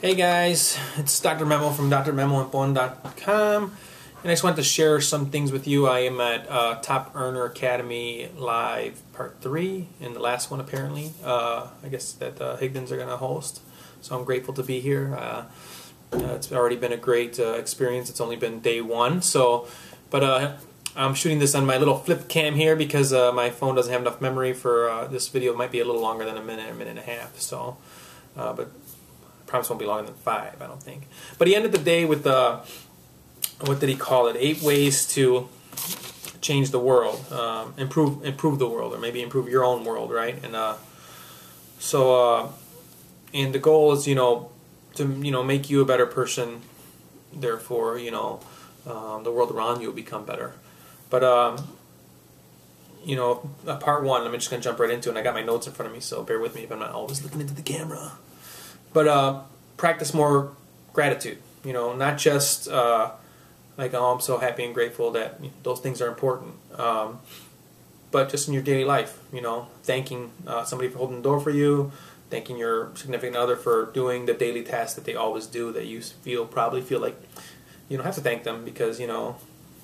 Hey guys, it's Dr. Memo from drmemoandphone.com, and I just wanted to share some things with you. I am at Top Earner Academy Live Part 3, and the last one apparently, I guess that Higdons are going to host, so I'm grateful to be here. It's already been a great experience. It's only been day one, but I'm shooting this on my little flip cam here because my phone doesn't have enough memory for this video. It might be a little longer than a minute and a half, so, but promise won't be longer than 5, I don't think. But he ended the day with what did he call it? 8 ways to change the world, improve the world, or maybe improve your own world, right? And and the goal is, to make you a better person. Therefore, the world around you will become better. But part 1, I'm just gonna jump right into it. And I got my notes in front of me, so bear with me if I'm not always looking into the camera. But practice more gratitude, not just like, oh, I'm so happy and grateful that those things are important, but just in your daily life, thanking somebody for holding the door for you, thanking your significant other for doing the daily tasks that they always do that you probably feel like you don't have to thank them because,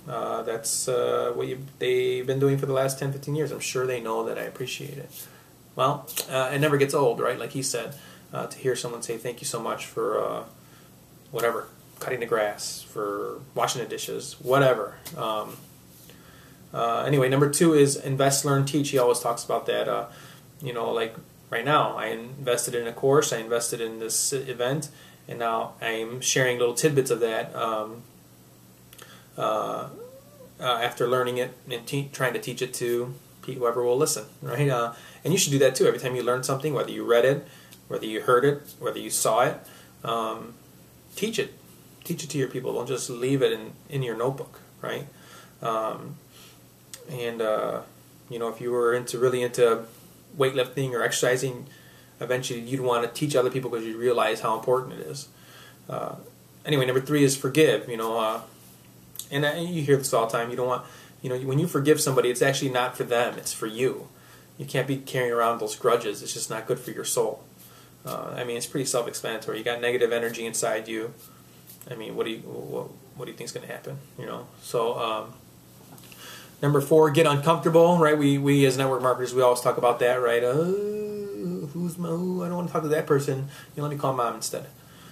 that's what they've been doing for the last 10, 15 years. I'm sure they know that I appreciate it. Well, it never gets old, right? Like he said. To hear someone say thank you so much for whatever, cutting the grass, for washing the dishes, whatever. Anyway, number 2 is invest, learn, teach. He always talks about that. Like right now, I invested in a course, I invested in this event, and now I'm sharing little tidbits of that after learning it and trying to teach it to whoever will listen, right? And you should do that too. Every time you learn something, whether you read it, whether you heard it, whether you saw it, teach it. Teach it to your people. Don't just leave it in your notebook, right? If you were really into weightlifting or exercising, eventually you'd want to teach other people because you realize how important it is. Anyway, number 3 is forgive. And you hear this all the time. You don't want, when you forgive somebody, it's actually not for them. It's for you. You can't be carrying around those grudges. It's just not good for your soul. It's pretty self-explanatory. You got negative energy inside you. What do you think is going to happen? So number 4, get uncomfortable. Right? We as network marketers, we always talk about that, right? I don't want to talk to that person. Let me call mom instead.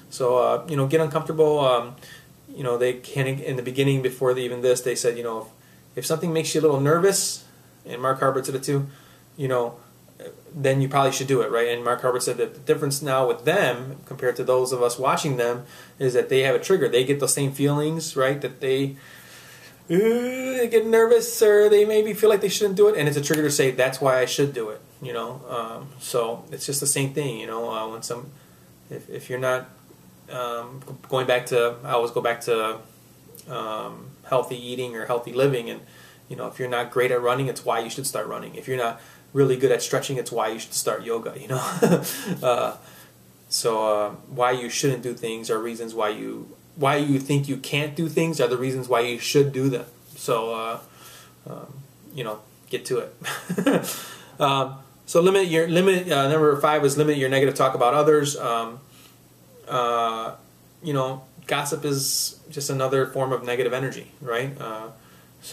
So get uncomfortable. They can, in the beginning, before even this, they said, if something makes you a little nervous, and Mark Harbert said it too, then you probably should do it, right? And Mark Harbert said that the difference now with them compared to those of us watching them is that they have a trigger. They get the same feelings, right? That they get nervous, or they maybe feel like they shouldn't do it, and it's a trigger to say that's why I should do it. So it's just the same thing. If you're not going back to, I always go back to healthy eating or healthy living, and if you're not great at running, it's why you should start running. If you're not really good at stretching, it's why you should start yoga. Why you shouldn't do things are reasons why you think you can't do things are the reasons why you should do them. So get to it. So number 5 is limit your negative talk about others. Gossip is just another form of negative energy, right?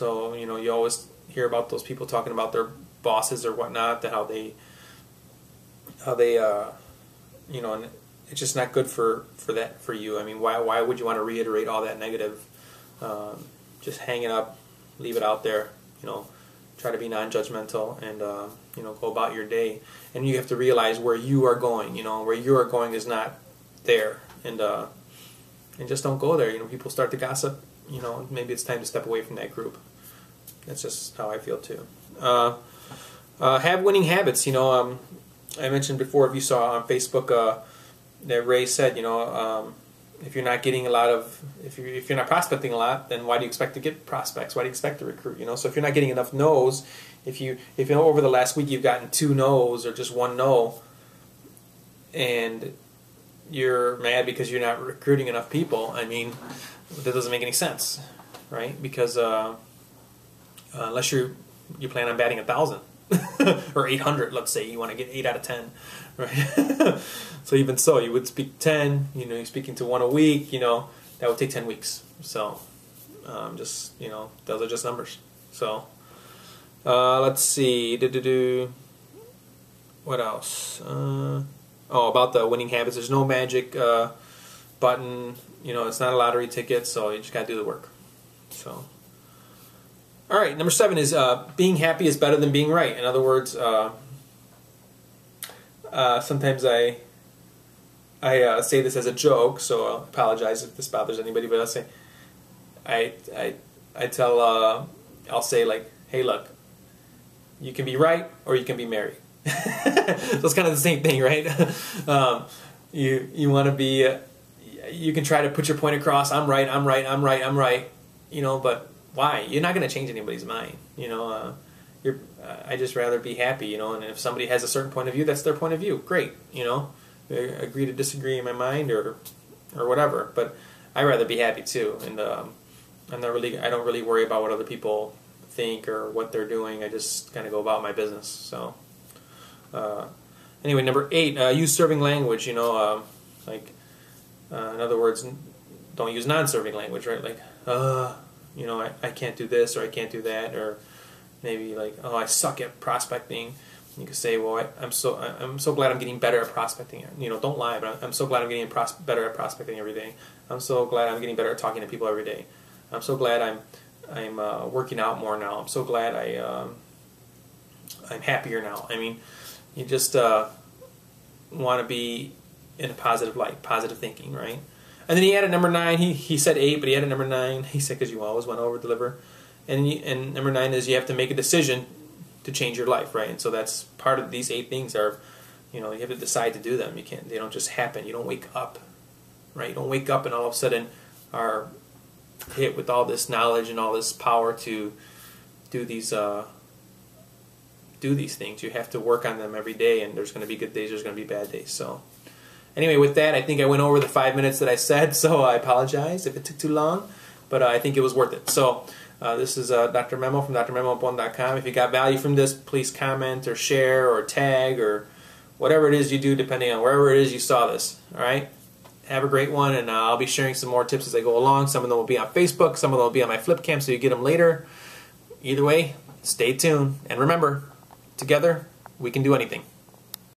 You always hear about those people talking about their bosses or whatnot, how they and it's just not good for you. Why would you want to reiterate all that negative? Just hang it up, leave it out there. Try to be non-judgmental and go about your day. And you have to realize where you are going. Where you are going is not there, and just don't go there. People start to gossip. Maybe it's time to step away from that group. That's just how I feel too. Have winning habits. I mentioned before, if you saw on Facebook, that Ray said, if you're not getting a lot of, if you're not prospecting a lot, then why do you expect to get prospects? Why do you expect to recruit? So if you're not getting enough no's, if over the last week you've gotten 2 no's or just 1 no, and you're mad because you're not recruiting enough people, that doesn't make any sense, right? Because unless you plan on batting 1,000, or 800, let's say you want to get 8 out of 10, right? So even so, you would speak 10, you know, you're speaking to 1 a week, you know, that would take 10 weeks. So just, you know, those are just numbers. So let's see, what else? Oh, about the winning habits, there's no magic button, you know, it's not a lottery ticket, so you just got to do the work. So all right, number 7 is being happy is better than being right. In other words, sometimes I say this as a joke, so I'll apologize if this bothers anybody. But I'll say, I'll say like, hey, look, you can be right or you can be merry. So it's kind of the same thing, right? You want to be, you can try to put your point across. I'm right. I'm right. I'm right. I'm right. You know, but why? You're not going to change anybody's mind. You know, I just rather be happy. You know, and if somebody has a certain point of view, that's their point of view. Great. You know, agree to disagree in my mind or whatever. But I rather be happy too. And I don't really worry about what other people think or what they're doing. I just kind of go about my business. So anyway, number 8, use serving language. You know, in other words, don't use non-serving language. Right? Like, you know, I can't do this or I can't do that, or maybe like, oh, I suck at prospecting. You could say, well, I'm so glad I'm getting better at prospecting. You know, don't lie, but I'm so glad I'm getting better at prospecting every day. I'm so glad I'm getting better at talking to people every day. I'm so glad I'm working out more now. I'm so glad I'm happier now. I mean, you just want to be in a positive light, positive thinking, right? And then he added number 9. He said 8, but he added number 9. He said, because you always want to over-deliver. And number 9 is you have to make a decision to change your life, right? And so that's part of these 8 things are, you know, you have to decide to do them. They don't just happen. You don't wake up, right? You don't wake up and all of a sudden are hit with all this knowledge and all this power to do these things. You have to work on them every day, and there's going to be good days, there's going to be bad days. So anyway, with that, I think I went over the 5 minutes that I said, so I apologize if it took too long, but I think it was worth it. So this is Dr. Memo from drmemo1.com. If you got value from this, please comment or share or tag or whatever it is you do, depending on wherever it is you saw this. All right? Have a great one, and I'll be sharing some more tips as I go along. Some of them will be on Facebook, some of them will be on my Flipcam, so you get them later. Either way, stay tuned. And remember, together, we can do anything.